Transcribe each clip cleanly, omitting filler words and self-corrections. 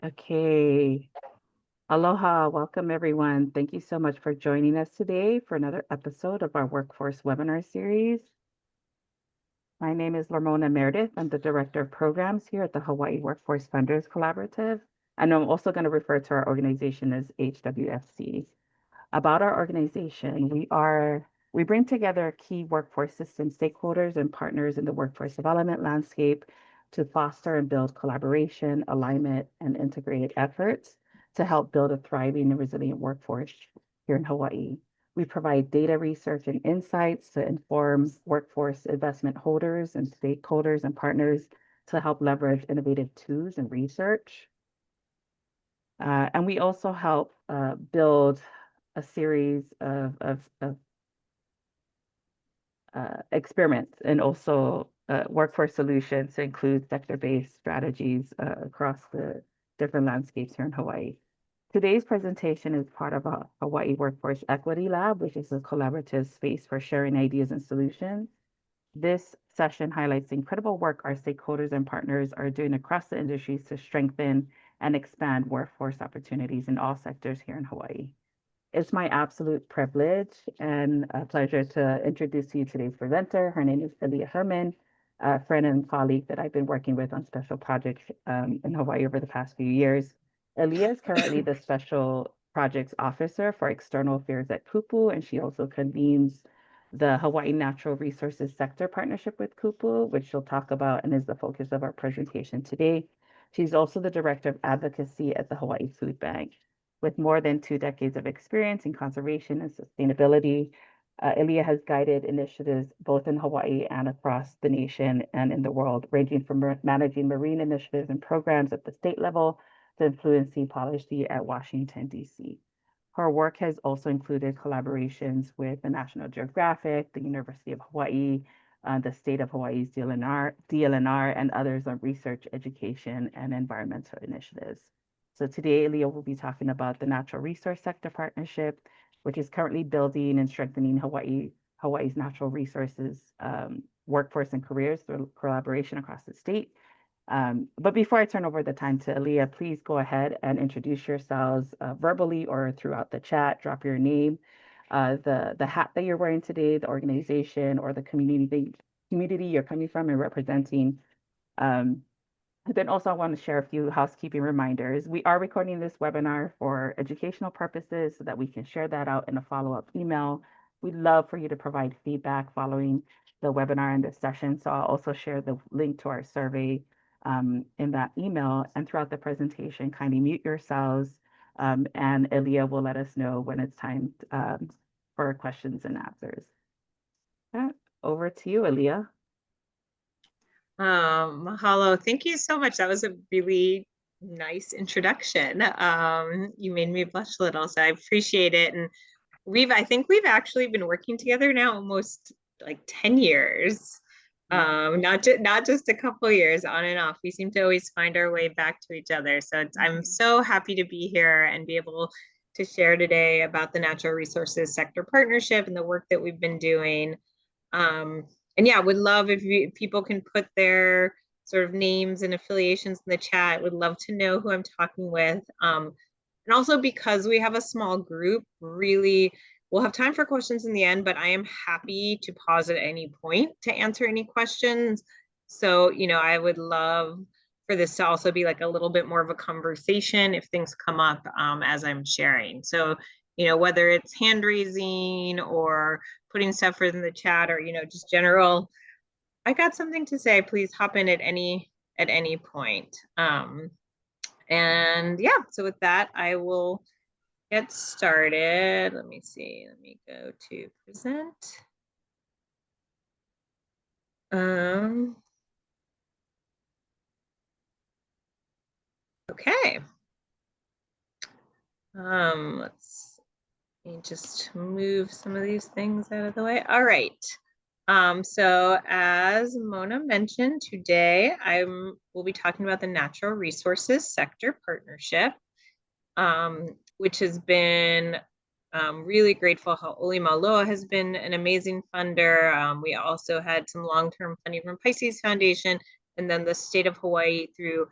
Okay. Aloha, welcome everyone. Thank you so much for joining us today for another episode of our Workforce Webinar Series. My name is Lamona Meredith. I'm the Director of Programs here at the Hawaii Workforce Funders Collaborative, and I'm also going to refer to our organization as HWFC. About our organization, we bring together key workforce system stakeholders and partners in the workforce development landscape to foster and build collaboration, alignment, and integrated efforts to help build a thriving and resilient workforce here in Hawaii. We provide data research and insights to inform workforce investment holders and stakeholders and partners to help leverage innovative tools and research. And we also help build a series of experiments and also workforce solutions to include sector-based strategies across the different landscapes here in Hawaii. Today's presentation is part of a Hawaii Workforce Equity Lab, which is a collaborative space for sharing ideas and solutions. This session highlights the incredible work our stakeholders and partners are doing across the industries to strengthen and expand workforce opportunities in all sectors here in Hawaii. It's my absolute privilege and a pleasure to introduce to you today's presenter. Her name is Elia Herman, a friend and colleague that I've been working with on special projects in Hawaii over the past few years. Elia is currently the Special Projects Officer for External Affairs at Kupu, and she also convenes the Hawaii Natural Resources Sector Partnership with Kupu, which she'll talk about and is the focus of our presentation today. She's also the Director of Advocacy at the Hawaiʻi Foodbank. With more than 2 decades of experience in conservation and sustainability, Elia has guided initiatives both in Hawaii and across the nation and in the world, ranging from managing marine initiatives and programs at the state level to influencing policy at Washington, D.C. Her work has also included collaborations with the National Geographic, the University of Hawaii, the state of Hawaii's DLNR, and others on research, education, and environmental initiatives. So today, Elia will be talking about the Natural Resource Sector Partnership, which is currently building and strengthening Hawaii's natural resources workforce and careers through collaboration across the state. But before I turn over the time to Elia, please go ahead and introduce yourselves verbally or throughout the chat. Drop your name, the hat that you're wearing today, the organization or the community you're coming from and representing. Then also I want to share a few housekeeping reminders. We are recording this webinar for educational purposes so that we can share that out in a follow-up email. We'd love for you to provide feedback following the webinar and this session. So I'll also share the link to our survey in that email. And throughout the presentation, kindly mute yourselves and Elia will let us know when it's time for questions and answers. Over to you, Elia. Mahalo. Thank you so much. That was a really nice introduction. You made me blush a little, so I appreciate it. And I think we've actually been working together now almost like 10 years. Not just a couple years, on and off. We seem to always find our way back to each other. So I'm so happy to be here and be able to share today about the Natural Resources Sector Partnership and the work that we've been doing. And yeah, would love if people can put their sort of names and affiliations in the chat. Would love to know who I'm talking with. And also because we have a small group, really, we'll have time for questions in the end, but I am happy to pause at any point to answer any questions. So, I would love for this to also be like a little bit more of a conversation if things come up as I'm sharing. So, whether it's hand raising or putting stuff in the chat or, just general, I got something to say, please hop in at any point. And yeah, so with that, I will get started. Let me see, let me go to present. Okay. Let me just move some of these things out of the way. All right. So as Mona mentioned, today we'll be talking about the Natural Resources Sector Partnership, which has been really grateful how Oli Maloa has been an amazing funder. We also had some long-term funding from Pisces Foundation, and then the state of Hawaii through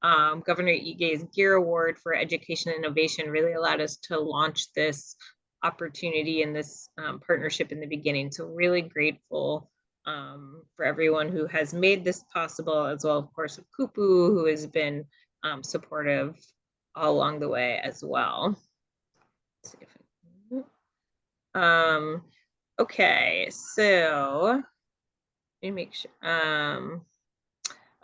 Governor Ige's Gear Award for Education and Innovation really allowed us to launch this opportunity and this partnership in the beginning. So really grateful for everyone who has made this possible, as well, of course, of Kupu, who has been supportive all along the way as well. Let's see if I can... okay, so let me make sure.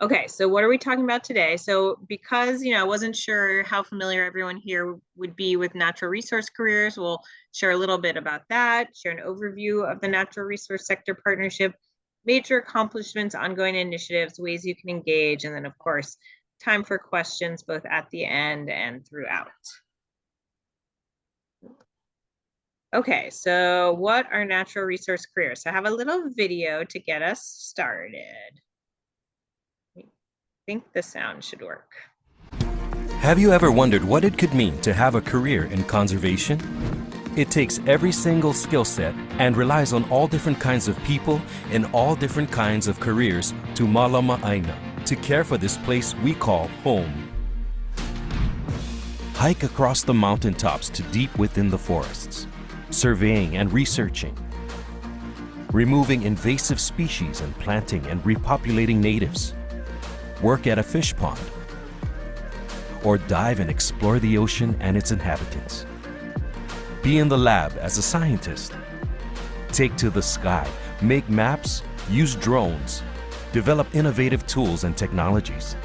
Okay, so what are we talking about today? So because, I wasn't sure how familiar everyone here would be with natural resource careers, we'll share a little bit about that, share an overview of the natural resource sector partnership, major accomplishments, ongoing initiatives, ways you can engage, and then of course, time for questions both at the end and throughout. Okay, so what are natural resource careers? So I have a little video to get us started. I think the sound should work. Have you ever wondered what it could mean to have a career in conservation? It takes every single skill set and relies on all different kinds of people in all different kinds of careers to malama aina, to care for this place we call home. Hike across the mountaintops to deep within the forests, surveying and researching, removing invasive species and planting and repopulating natives, work at a fish pond, or dive and explore the ocean and its inhabitants. Be in the lab as a scientist. Take to the sky, make maps, use drones, develop innovative tools and technologies.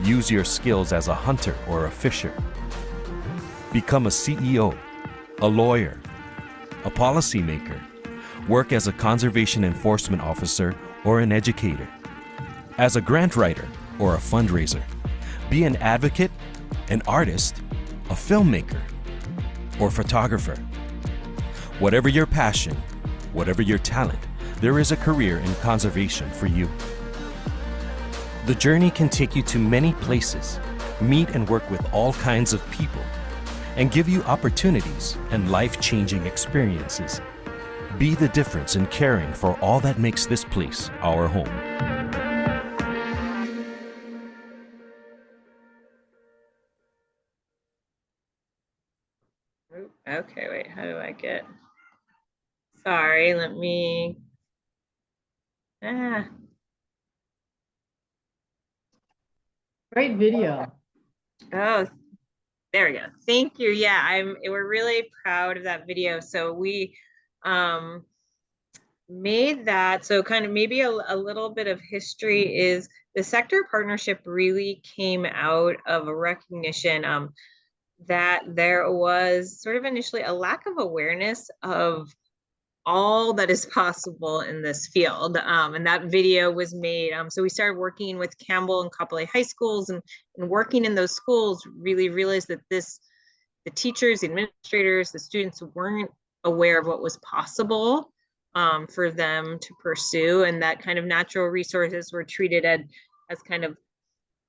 Use your skills as a hunter or a fisher. Become a CEO, a lawyer, a policymaker, work as a conservation enforcement officer or an educator, as a grant writer or a fundraiser. Be an advocate, an artist, a filmmaker, or photographer. Whatever your passion, whatever your talent, there is a career in conservation for you. The journey can take you to many places, meet and work with all kinds of people, and give you opportunities and life-changing experiences. Be the difference in caring for all that makes this place our home. Okay, wait, how do I get? Sorry, let me. Great video. Oh, there we go. Thank you. Yeah, we're really proud of that video. So we made that. So kind of maybe a little bit of history is the sector partnership really came out of a recognition that there was sort of initially a lack of awareness of all that is possible in this field. And that video was made. So we started working with Campbell and Kapolei high schools, and working in those schools really realized that the teachers, the administrators, the students weren't aware of what was possible for them to pursue, and that kind of natural resources were treated as kind of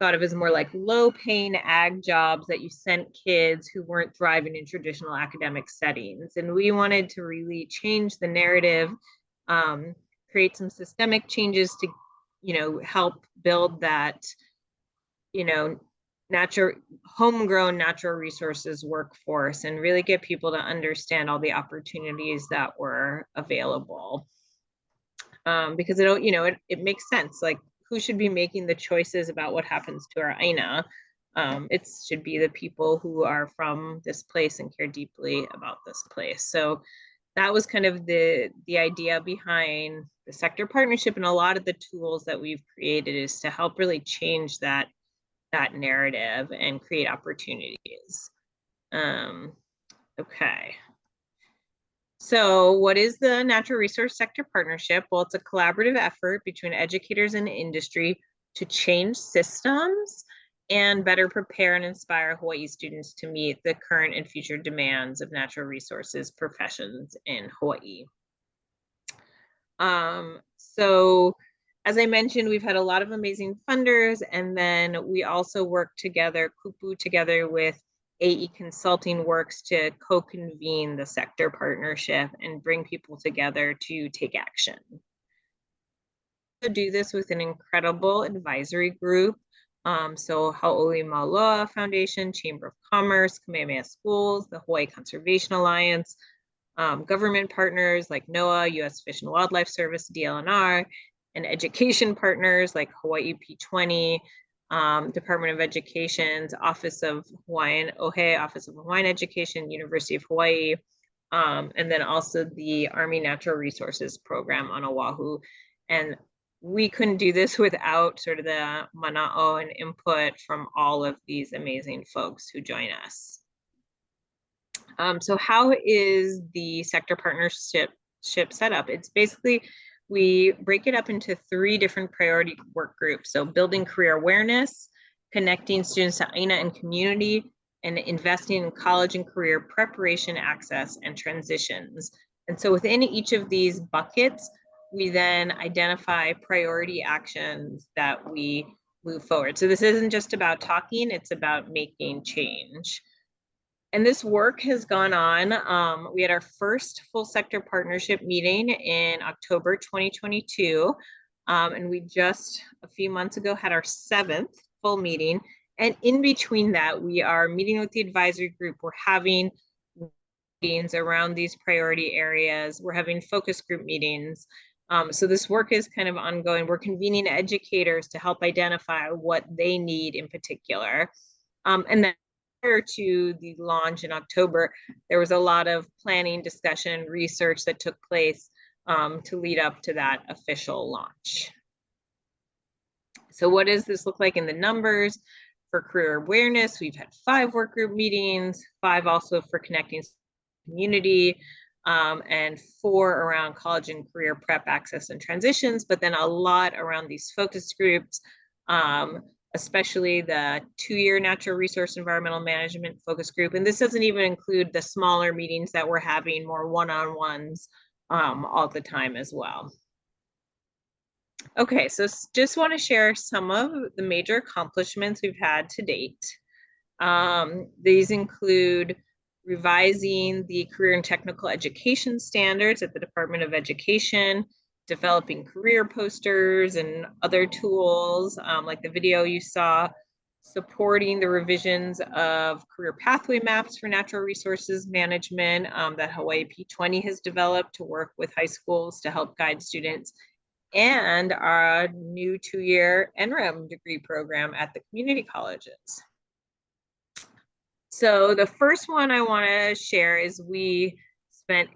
thought of as more like low-paying ag jobs that you sent kids who weren't thriving in traditional academic settings. And we wanted to really change the narrative, create some systemic changes to, help build that, homegrown natural resources workforce, and really get people to understand all the opportunities that were available. Because it makes sense. Like, who should be making the choices about what happens to our aina? It should be the people who are from this place and care deeply about this place. So that was kind of the idea behind the sector partnership, and a lot of the tools that we've created is to help really change that narrative and create opportunities. Okay. So what is the Natural Resource Sector Partnership? Well, it's a collaborative effort between educators and industry to change systems and better prepare and inspire Hawaii students to meet the current and future demands of natural resources professions in Hawaii. So as I mentioned, we've had a lot of amazing funders, and then we also work together, Kupu together with AE Consulting works to co-convene the sector partnership and bring people together to take action. To do this with an incredible advisory group So Hauʻoli Maoloa Foundation, Chamber of Commerce, Kamehameha Schools, the Hawaii Conservation Alliance, government partners like NOAA, U.S. Fish and Wildlife Service, DLNR, and education partners like Hawaii P20, Department of Education's Office of Hawaiian OHE, Office of Hawaiian Education, University of Hawaii, and then also the Army Natural Resources Program on Oahu. And we couldn't do this without sort of the mana'o and input from all of these amazing folks who join us. So how is the sector partnership set up? It's basically, we break it up into 3 different priority work groups. So building career awareness, connecting students to AINA and community, and investing in college and career preparation, access, and transitions. And so within each of these buckets, we then identify priority actions that we move forward. So this isn't just about talking, it's about making change. And this work has gone on. We had our first full sector partnership meeting in October 2022. And we just a few months ago had our 7th full meeting. And in between that, we are meeting with the advisory group. We're having meetings around these priority areas. We're having focus group meetings. So this work is kind of ongoing. We're convening educators to help identify what they need in particular. And then prior to the launch in October, there was a lot of planning, discussion, research that took place to lead up to that official launch. So what does this look like in the numbers? For career awareness, we've had 5 work group meetings, 5 also for connecting community, and 4 around college and career prep access and transitions, but then a lot around these focus groups, especially the 2-year natural resource environmental management focus group. And this doesn't even include the smaller meetings that we're having, more one-on-ones all the time as well. Okay, so just want to share some of the major accomplishments we've had to date. These include revising the career and technical education standards at the Department of Education, developing career posters and other tools like the video you saw, supporting the revisions of career pathway maps for natural resources management that Hawaii P20 has developed to work with high schools to help guide students, and our new 2-year NREM degree program at the community colleges. So the first one I want to share is we spent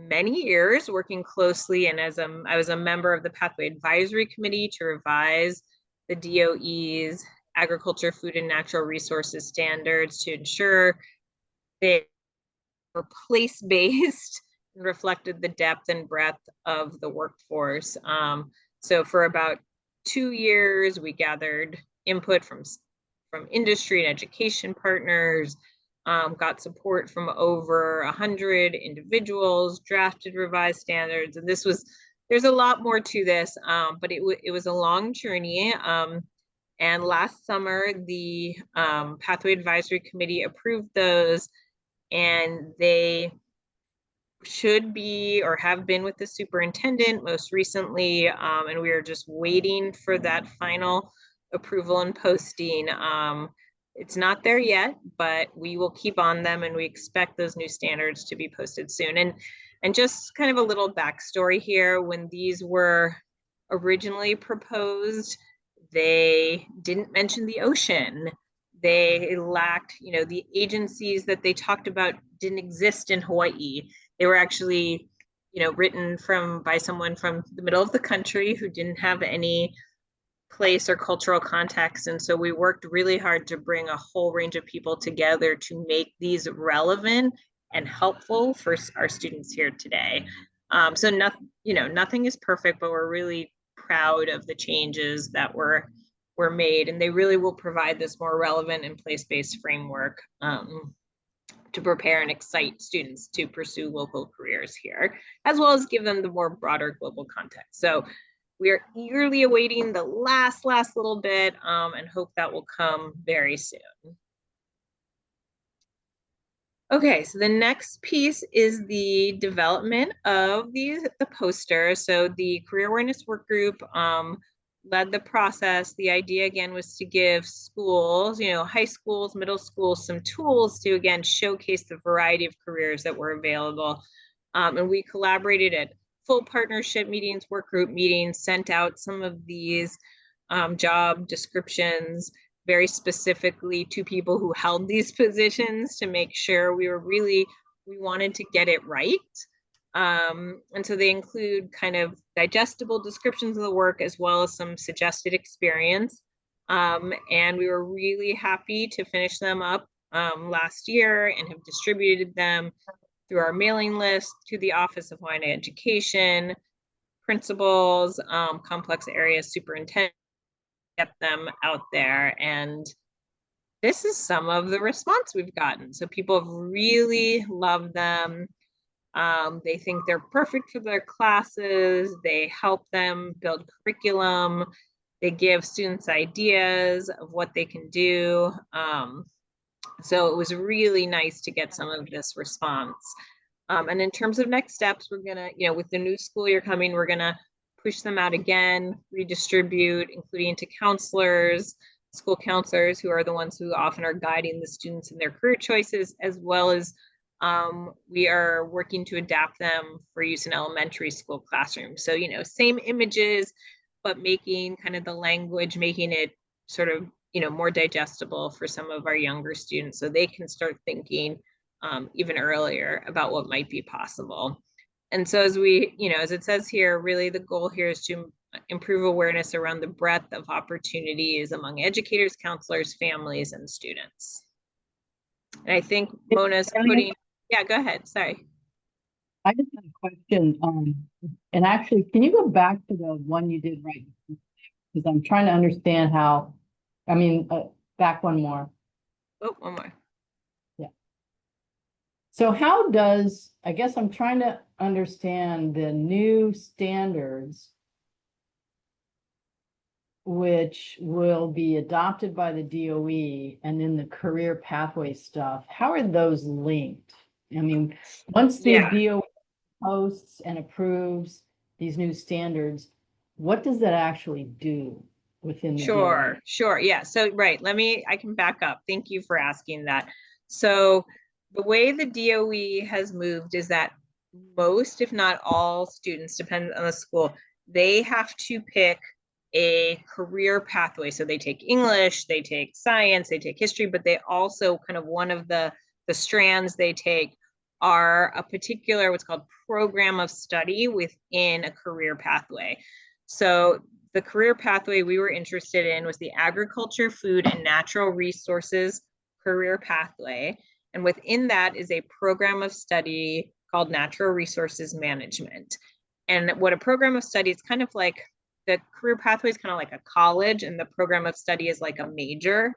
many years working closely, and I was a member of the Pathway Advisory Committee to revise the DOE's agriculture, food, and natural resources standards to ensure they were place-based and reflected the depth and breadth of the workforce. So for about 2 years, we gathered input from industry and education partners, got support from over 100 individuals, drafted revised standards. And there's a lot more to this, but it was a long journey. And last summer, the Pathway Advisory Committee approved those, and they should be or have been with the superintendent most recently, and we are just waiting for that final approval and posting. It's not there yet, but we will keep on them, and we expect those new standards to be posted soon. And just kind of a little backstory here, when these were originally proposed, they didn't mention the ocean. They lacked, the agencies that they talked about didn't exist in Hawaii. They were actually, written by someone from the middle of the country who didn't have any place or cultural context. And so we worked really hard to bring a whole range of people together to make these relevant and helpful for our students here today. So nothing is perfect, but we're really proud of the changes that were made, and they really will provide this more relevant and place-based framework to prepare and excite students to pursue local careers here, as well as give them the more broader global context. So we are eagerly awaiting the last little bit and hope that will come very soon. Okay, so the next piece is the development of the poster. So the Career Awareness Work Group led the process. The idea again was to give schools, high schools, middle schools, some tools to again showcase the variety of careers that were available. And we collaborated at full partnership meetings, work group meetings, sent out some of these job descriptions very specifically to people who held these positions to make sure we wanted to get it right. And so they include kind of digestible descriptions of the work as well as some suggested experience. And we were really happy to finish them up last year and have distributed them through our mailing list to the Office of Hawaiian Education, principals, complex area superintendent, get them out there. And this is some of the response we've gotten. So people have really loved them. They think they're perfect for their classes. They help them build curriculum. They give students ideas of what they can do. So it was really nice to get some of this response. And in terms of next steps, we're gonna, with the new school year coming, we're gonna push them out again, redistribute, including to counselors, school counselors, who are the ones who often are guiding the students in their career choices, as well as we are working to adapt them for use in elementary school classrooms. So, same images, but making kind of the language, making it sort of, more digestible for some of our younger students so they can start thinking even earlier about what might be possible. And so as as it says here, really the goal here is to improve awareness around the breadth of opportunities among educators, counselors, families, and students. And I think Mona's putting, yeah, go ahead, sorry. I just have a question. And actually, can you go back to the one you did right? Because I'm trying to understand how, back one more. Oh, one more. Yeah. So how does, I guess I'm trying to understand the new standards which will be adopted by the DOE and then the career pathway stuff. How are those linked? Once the DOE posts and approves these new standards, what does that actually do within the DOE? Sure. Yeah. So, right. I can back up. Thank you for asking that. So the way the DOE has moved is that most, if not all students, depending on the school, they have to pick a career pathway. So they take English, they take science, they take history, but they also kind of one of the strands they take are a particular what's called program of study within a career pathway. So the career pathway we were interested in was the agriculture, food, and natural resources career pathway. And within that is a program of study called natural resources management. And what a program of study, it's kind of like the career pathway is kind of like a college, and the program of study is like a major.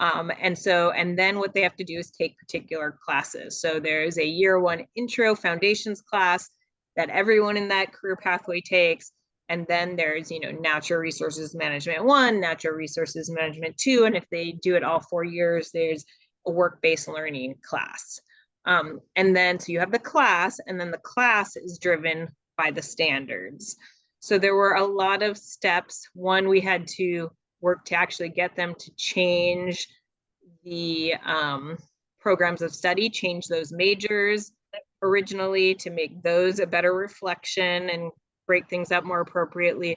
And then what they have to do is take particular classes. So there's a year one intro foundations class that everyone in that career pathway takes. And then there's, natural resources management 1, natural resources management 2. And if they do it all 4 years, there's a work-based learning class. And then, so you have the class, and then the class is driven by the standards. So there were a lot of steps. One, we had to work to actually get them to change the programs of study, change those majors originally to make those a better reflection and break things up more appropriately.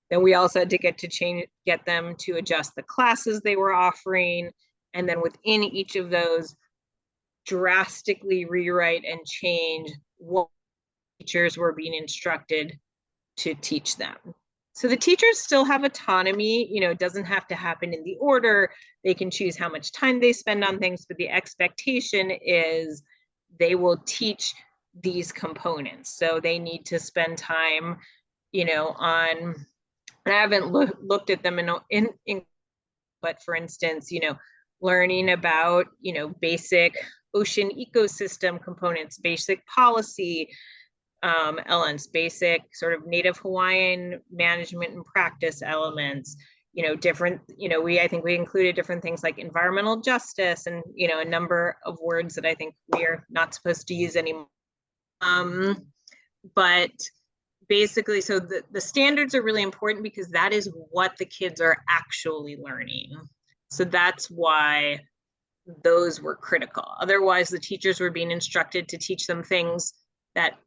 Then we also had to get them to adjust the classes they were offering. And then within each of those, drastically rewrite and change what teachers were being instructed to teach them. So the teachers still have autonomy, it doesn't have to happen in the order. They can choose how much time they spend on things, but the expectation is they will teach these components. So they need to spend time, on, and I haven't looked at them in, but for instance, learning about, basic ocean ecosystem components, basic policy elements, basic sort of Native Hawaiian management and practice elements, different, I think we included different things like environmental justice and, a number of words that I think we are not supposed to use anymore. But basically, so the standards are really important because that is what the kids are actually learning. So that's why those were critical. Otherwise, the teachers were being instructed to teach them things that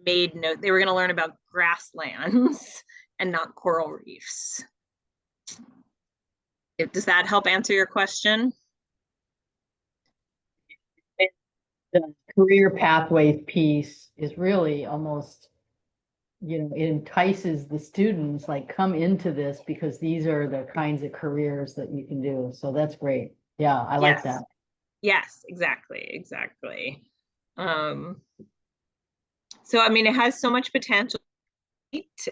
made no, they were going to learn about grasslands and not coral reefs. Does that help answer your question? The career pathway piece is really almost, you know, it entices the students, like, come into this because these are the kinds of careers that you can do. So that's great. Yeah, I like that. Yes, exactly. So I mean, it has so much potential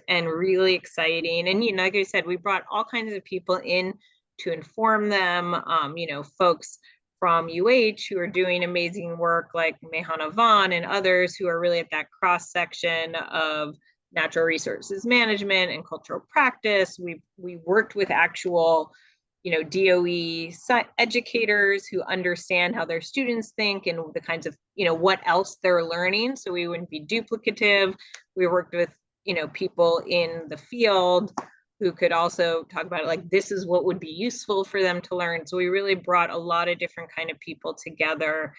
and really exciting. And, you know, like I said, we brought all kinds of people in to inform them, you know, folks from UH who are doing amazing work like Mehana Vaughn and others who are really at that cross section of natural resources management and cultural practice. We worked with actual, you know, DOE educators who understand how their students think and the kinds of, you know, what else they're learning, so we wouldn't be duplicative. We worked with, you know, people in the field who could also talk about it, like, this is what would be useful for them to learn. So we really brought a lot of different kind of people together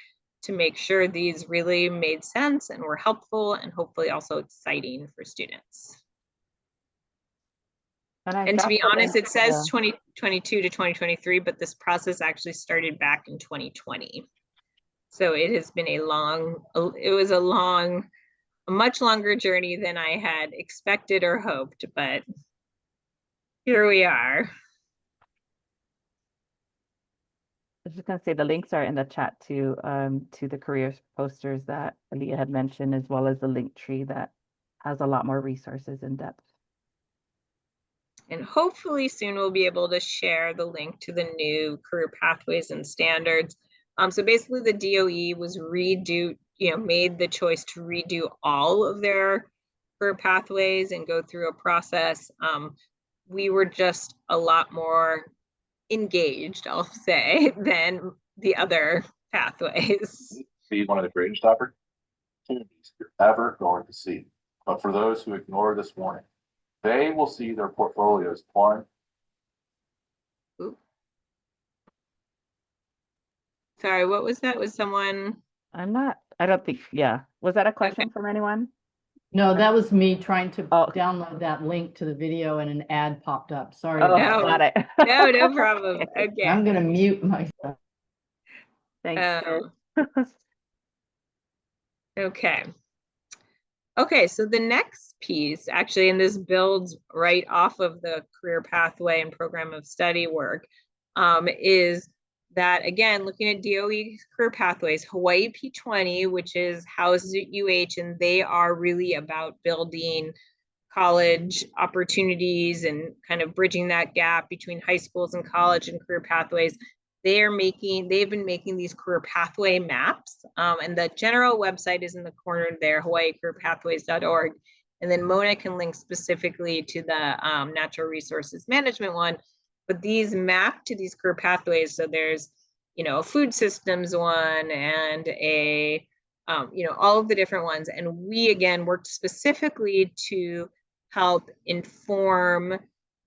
to make sure these really made sense and were helpful and hopefully also exciting for students. And to be honest, it says 2022 to 2023, but this process actually started back in 2020. So it has been a much longer journey than I had expected or hoped, but here we are. I was just gonna say the links are in the chat to the careers posters that Elia had mentioned, as well as the link tree that has a lot more resources in depth. And hopefully soon we'll be able to share the link to the new career pathways and standards. So basically the DOE was made the choice to redo all of their career pathways and go through a process. We were just a lot more engaged, I'll say, than the other pathways. Be one of the greatest opportunities you're ever going to see. But for those who ignore this warning, they will see their portfolios plunge. Sorry, what was that? Was someone? I don't think, yeah. Was that a question Okay. from anyone? No, that was me trying to download that link to the video and an ad popped up. Sorry. Oh, No. got it. No problem. Okay. I'm gonna mute myself. Thanks. Okay. Okay, so the next piece, actually, and this builds right off of the career pathway and program of study work, is that, again, looking at DOE career pathways, Hawaiʻi P20, which is housed at UH, and they are really about building college opportunities and kind of bridging that gap between high schools and college and career pathways. They've been making these career pathway maps, and the general website is in the corner there, hawaiicareerpathways.org. And then Mona can link specifically to the natural resources management one. But these map to these career pathways. So there's, you know, a food systems one and a, you know, all of the different ones. And we, again, worked specifically to help inform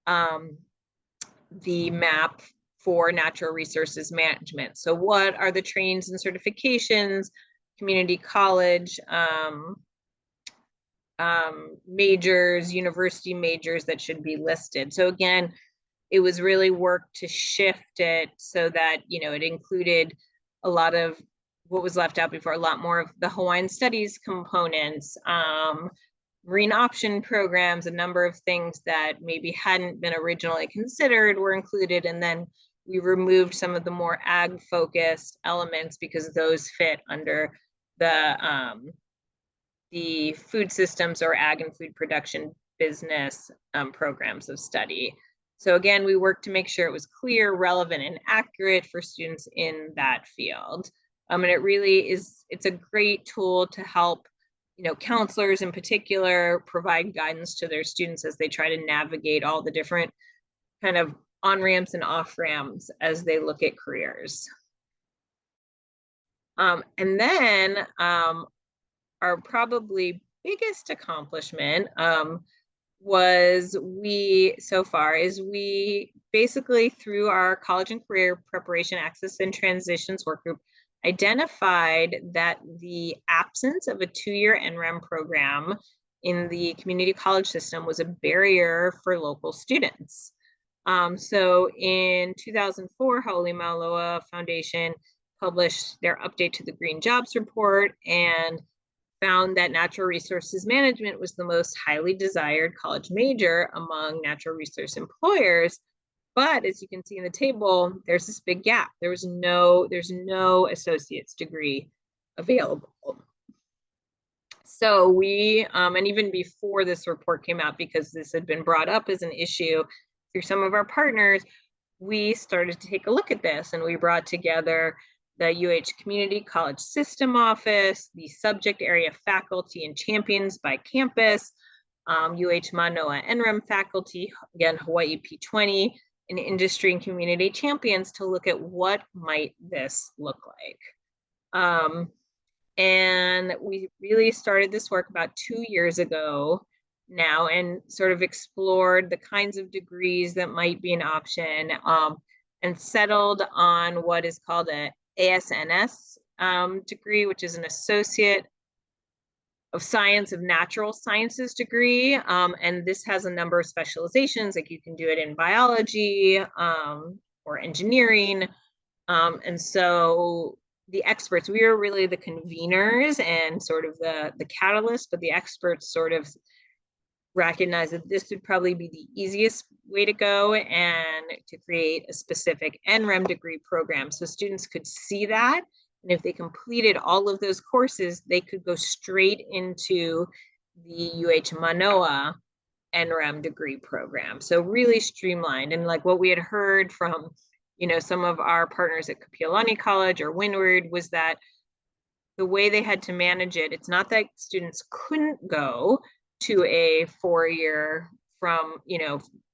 the map for natural resources management. So what are the trainings and certifications, community college majors, university majors that should be listed? So again, it was really work to shift it so that, you know, it included a lot of what was left out before, a lot more of the Hawaiian studies components, marine option programs, a number of things that maybe hadn't been originally considered were included. And then we removed some of the more ag focused elements because those fit under the food systems or ag and food production business programs of study. So again, we worked to make sure it was clear, relevant, and accurate for students in that field. And it really is, it's a great tool to help, you know, counselors in particular provide guidance to their students as they try to navigate all the different kind of on-ramps and off-ramps as they look at careers. And then our probably biggest accomplishment was we basically, through our college and career preparation access and transitions work group, identified that the absence of a 2-year NREM program in the community college system was a barrier for local students. So in 2004, Hauʻoli Maloa Foundation published their update to the Green Jobs Report and found that natural resources management was the most highly desired college major among natural resource employers. But as you can see in the table, there's this big gap. There's no associate's degree available. So we, and even before this report came out, because this had been brought up as an issue through some of our partners, we started to take a look at this, and we brought together the UH Community College System Office, the subject area faculty and champions by campus, UH Manoa NREM faculty, again, Hawaii P20, and industry and community champions to look at what might this look like. And we really started this work about 2 years ago now, and sort of explored the kinds of degrees that might be an option, and settled on what is called a ASNS degree, which is an Associate of Science of Natural Sciences degree. And this has a number of specializations, like you can do it in biology or engineering. And so the experts, we are really the conveners and sort of the catalyst, but the experts sort of recognize that this would probably be the easiest way to go, and to create a specific NREM degree program so students could see that. And if they completed all of those courses, they could go straight into the UH Manoa NREM degree program. So really streamlined. And like what we had heard from, some of our partners at Kapiolani College or Windward was that the way they had to manage it, it's not that students couldn't go to a 4-year from,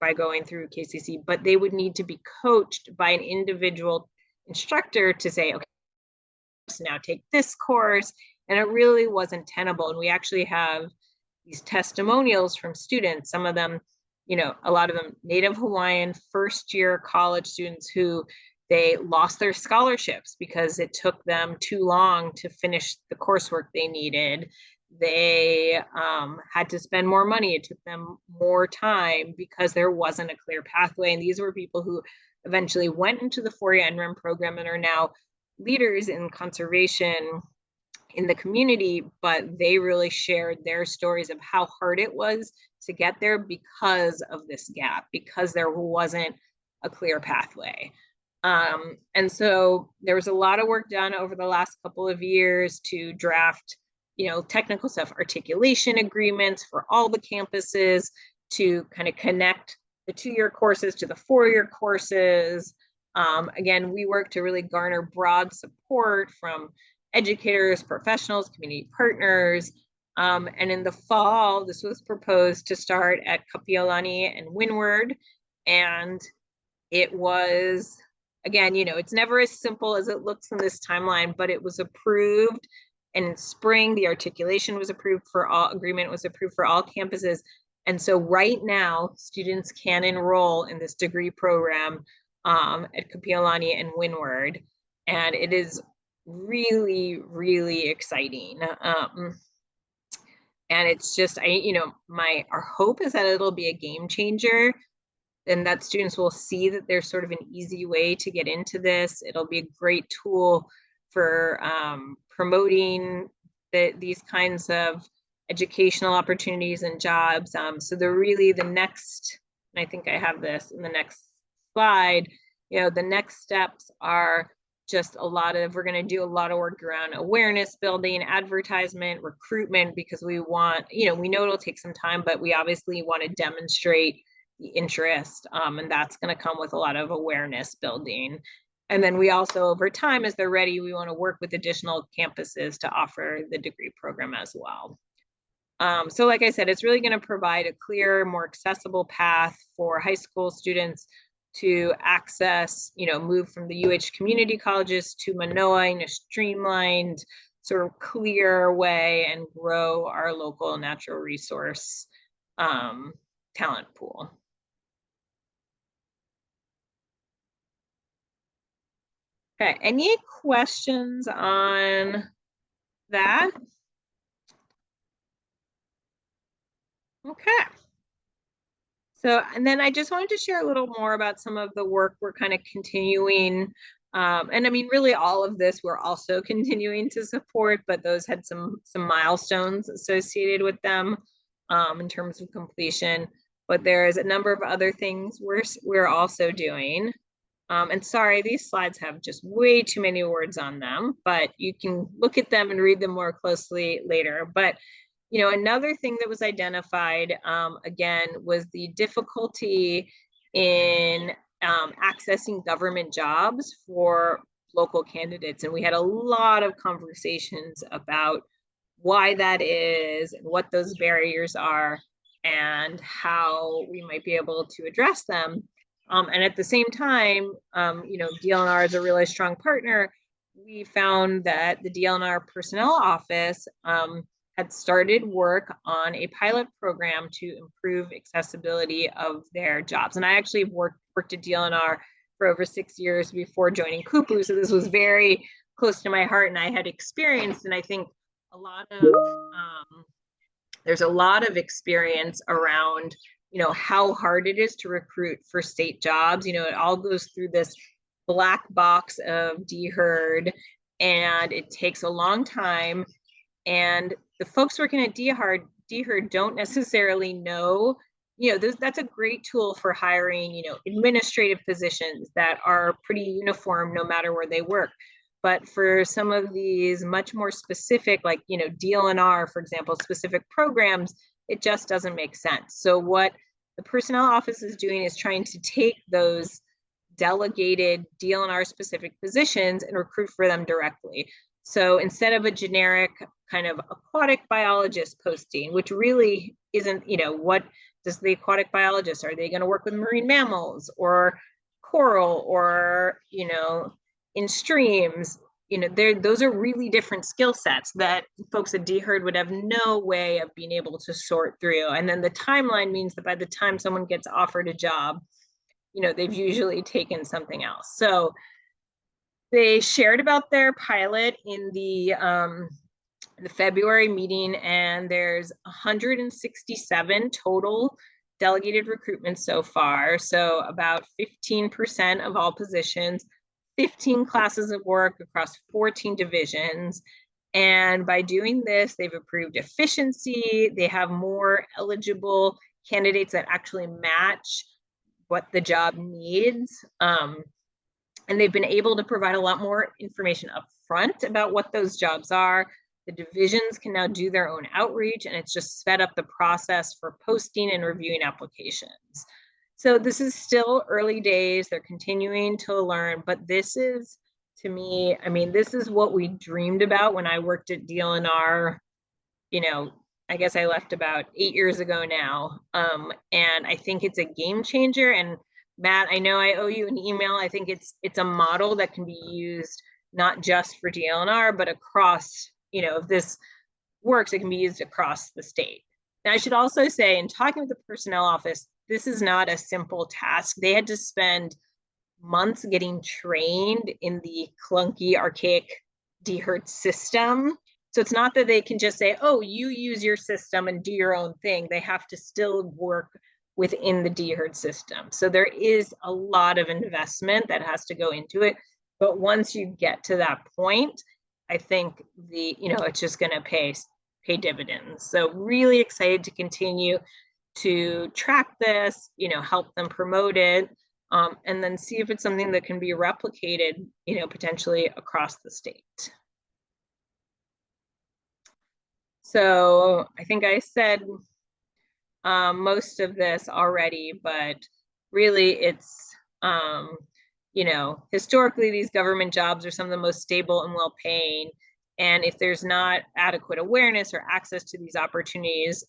by going through KCC, but they would need to be coached by an individual instructor to say, okay, now take this course. And it really wasn't tenable. And we actually have these testimonials from students, some of them, a lot of them Native Hawaiian first-year college students who they lost their scholarships because it took them too long to finish the coursework they needed. They had to spend more money. It took them more time because there wasn't a clear pathway. And these were people who eventually went into the 4-year NREM program and are now leaders in conservation in the community, but they really shared their stories of how hard it was to get there because of this gap, because there wasn't a clear pathway. And so there was a lot of work done over the last couple of years to draft, technical stuff, articulation agreements for all the campuses to kind of connect the 2-year courses to the 4-year courses. Again, we work to really garner broad support from educators, professionals, community partners. And in the fall, this was proposed to start at Kapiolani and Windward. And it was, again, it's never as simple as it looks in this timeline, but it was approved. And in spring, the articulation was approved for all, agreement was approved for all campuses. And so right now, students can enroll in this degree program at Kapiolani and Windward. And it is really, really exciting. And it's just, our hope is that it'll be a game changer, and that students will see that there's sort of an easy way to get into this. It'll be a great tool for promoting these kinds of educational opportunities and jobs. So the next, and I think I have this in the next slide, the next steps are just we're going to do a lot of work around awareness building, advertisement, recruitment, because we want, we know it'll take some time, but we obviously want to demonstrate the interest, and that's going to come with a lot of awareness building. And then we also, over time, as they're ready, we want to work with additional campuses to offer the degree program as well. So like I said, it's really going to provide a clear, more accessible path for high school students to access, move from the UH community colleges to Manoa in a streamlined sort of clear way and grow our local natural resource talent pool. Okay, any questions on that? Okay. So, and then I just wanted to share a little more about some of the work we're kind of continuing. And I mean, really all of this we're also continuing to support, but those had some milestones associated with them in terms of completion. But there is a number of other things we're also doing. And sorry, these slides have just way too many words on them, but you can look at them and read them more closely later. But you know, another thing that was identified, again, was the difficulty in accessing government jobs for local candidates. And we had a lot of conversations about why that is and what those barriers are and how we might be able to address them. And at the same time, you know, DLNR is a really strong partner. We found that the DLNR personnel office had started work on a pilot program to improve accessibility of their jobs. And I actually worked at DLNR for over 6 years before joining Kupu. So this was very close to my heart and I had experienced, and I think a lot of, there's a lot of experience around, you know, how hard it is to recruit for state jobs. You know, it all goes through this black box of DHERD and it takes a long time. And the folks working at DHERD don't necessarily know, you know, that's a great tool for hiring, you know, administrative positions that are pretty uniform no matter where they work. But for some of these much more specific, like, you know, DLNR, for example, specific programs, it just doesn't make sense. So what the personnel office is doing is trying to take those delegated DLNR specific positions and recruit for them directly. So instead of a generic kind of aquatic biologist posting, which really isn't, you know, what does the aquatic biologist, are they going to work with marine mammals or coral or, you know, in streams? You know, those are really different skill sets that folks at DHERD would have no way of being able to sort through. And then the timeline means that by the time someone gets offered a job, you know, they've usually taken something else. So they shared about their pilot in the February meeting, and there's 167 total delegated recruitments so far. So about 15% of all positions, 15 classes of work across 14 divisions. And by doing this, they've improved efficiency. They have more eligible candidates that actually match what the job needs. And they've been able to provide a lot more information up front about what those jobs are. The divisions can now do their own outreach, and it's just sped up the process for posting and reviewing applications. So this is still early days. They're continuing to learn, but this is, to me, I mean, this is what we dreamed about when I worked at DLNR. You know, I guess I left about 8 years ago now. And I think it's a game changer. And Matt, I know I owe you an email. I think it's a model that can be used not just for DLNR, but across, you know, if this works, it can be used across the state. Now, I should also say, in talking with the personnel office, this is not a simple task. They had to spend months getting trained in the clunky, archaic DHERD system. So it's not that they can just say, oh, you use your system and do your own thing. They have to still work within the DHERD system. So there is a lot of investment that has to go into it. But once you get to that point, I think it's just going to pay dividends. So really excited to continue to track this, you know, help them promote it, and then see if it's something that can be replicated, you know, potentially across the state. So I think I said most of this already, but really it's, you know, historically these government jobs are some of the most stable and well-paying. And if there's not adequate awareness or access to these opportunities,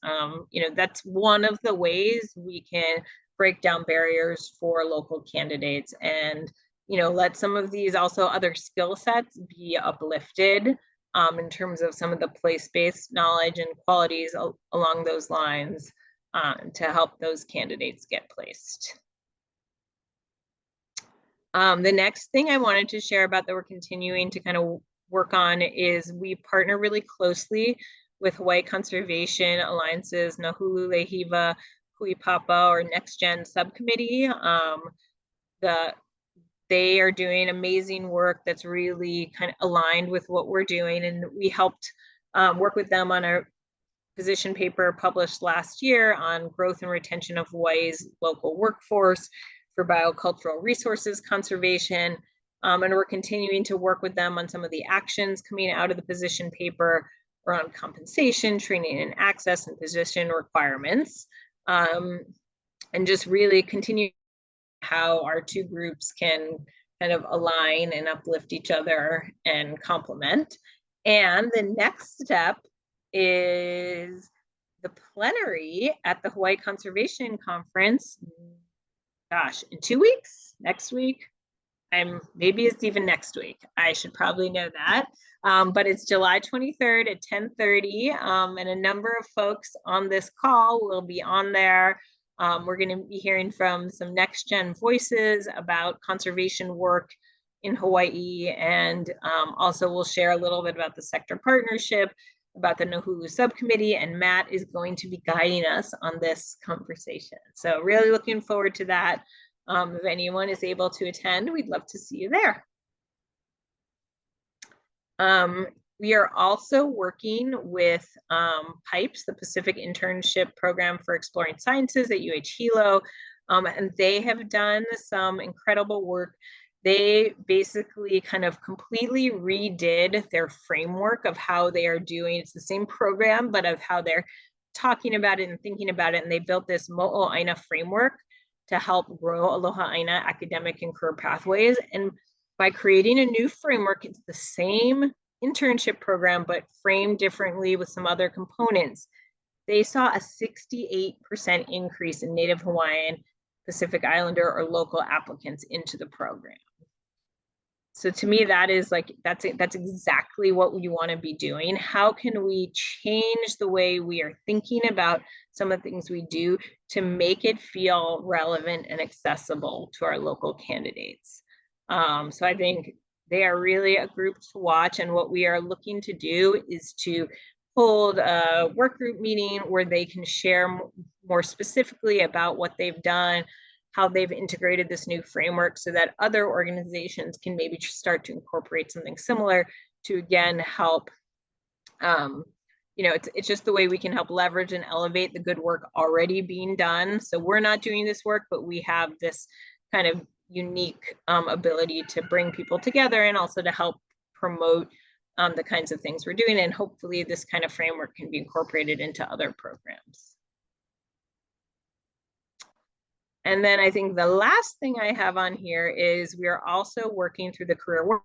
you know, that's one of the ways we can break down barriers for local candidates and, you know, let some of these also other skill sets be uplifted in terms of some of the place-based knowledge and qualities along those lines to help those candidates get placed. The next thing I wanted to share about that we're continuing to kind of work on is we partner really closely with Hawaii Conservation Alliance's Nahulu Lehiva Huipapa or Next Gen Subcommittee. They are doing amazing work that's really kind of aligned with what we're doing, and we helped work with them on a position paper published last year on growth and retention of Hawaii's local workforce for biocultural resources conservation. And we're continuing to work with them on some of the actions coming out of the position paper around compensation, training and access, and position requirements. And just really continue how our two groups can kind of align and uplift each other and complement. And the next step is the plenary at the Hawaii Conservation Conference. Gosh, in 2 weeks, next week. Maybe it's even next week. I should probably know that. But it's July 23rd at 10:30, and a number of folks on this call will be on there. We're going to be hearing from some next gen voices about conservation work in Hawaii, and also we'll share a little bit about the sector partnership, about the Nahulu subcommittee, and Matt is going to be guiding us on this conversation. So really looking forward to that. If anyone is able to attend, we'd love to see you there. We are also working with PIPES, the Pacific Internship Program for Exploring Sciences at Hilo, and they have done some incredible work. They basically kind of completely redid their framework of how they are doing. It's the same program, but of how they're talking about it and thinking about it. And they built this Mo'oaina framework to help grow Aloha Aina academic and career pathways. And by creating a new framework, it's the same internship program, but framed differently with some other components. They saw a 68% increase in Native Hawaiian, Pacific Islander, or local applicants into the program. So to me, that is like, that's exactly what we want to be doing. How can we change the way we are thinking about some of the things we do to make it feel relevant and accessible to our local candidates? So I think they are really a group to watch, and what we are looking to do is to hold a work group meeting where they can share more specifically about what they've done, how they've integrated this new framework, so that other organizations can maybe start to incorporate something similar to, again, help, you know, it's just the way we can help leverage and elevate the good work already being done. So we're not doing this work, but we have this kind of unique ability to bring people together and also to help promote the kinds of things we're doing. And hopefully this kind of framework can be incorporated into other programs. And then I think the last thing I have on here is we are also working through the career work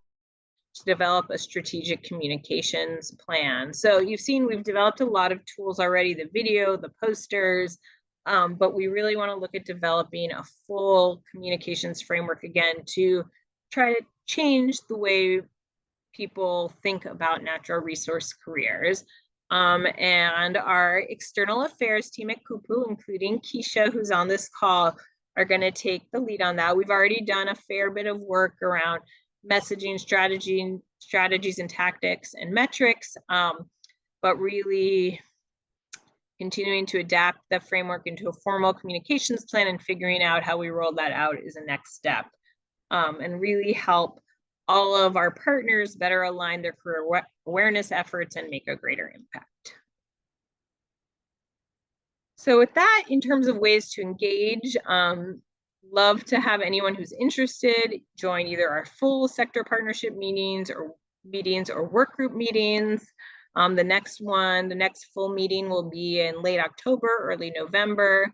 to develop a strategic communications plan. So you've seen we've developed a lot of tools already, the video, the posters, but we really want to look at developing a full communications framework again to try to change the way people think about natural resource careers. And our external affairs team at Kupu, including Keisha, who's on this call, are going to take the lead on that. We've already done a fair bit of work around messaging strategies and tactics and metrics, but really continuing to adapt the framework into a formal communications plan and figuring out how we roll that out is the next step, and really help all of our partners better align their career awareness efforts and make a greater impact. So with that, in terms of ways to engage, love to have anyone who's interested join either our full sector partnership meetings or work group meetings. The next full meeting will be in late October, early November.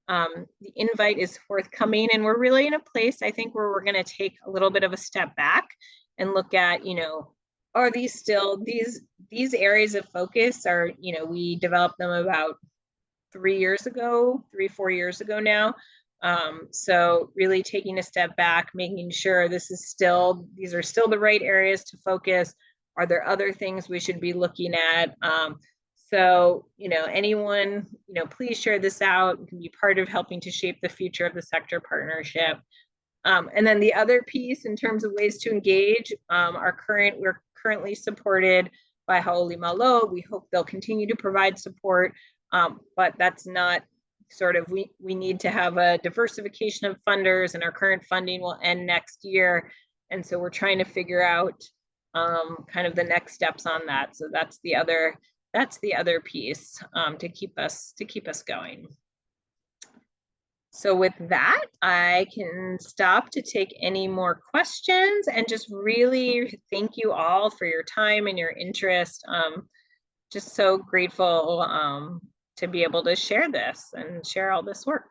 The invite is forthcoming, and we're really in a place, I think, where we're going to take a little bit of a step back and look at, you know, are these still these areas of focus are, you know, we developed them about 3-4 years ago now. So really taking a step back, making sure these are still the right areas to focus. Are there other things we should be looking at? So, anyone, please share this out. You can be part of helping to shape the future of the sector partnership. And then the other piece in terms of ways to engage, we're currently supported by Hau'oli Malo. We hope they'll continue to provide support, but that's not sort of, we need to have a diversification of funders, and our current funding will end next year. And so we're trying to figure out kind of the next steps on that. So that's the other piece to keep us going. So with that, I can stop to take any more questions, and just really thank you all for your time and your interest. Just so grateful to be able to share this and share all this work.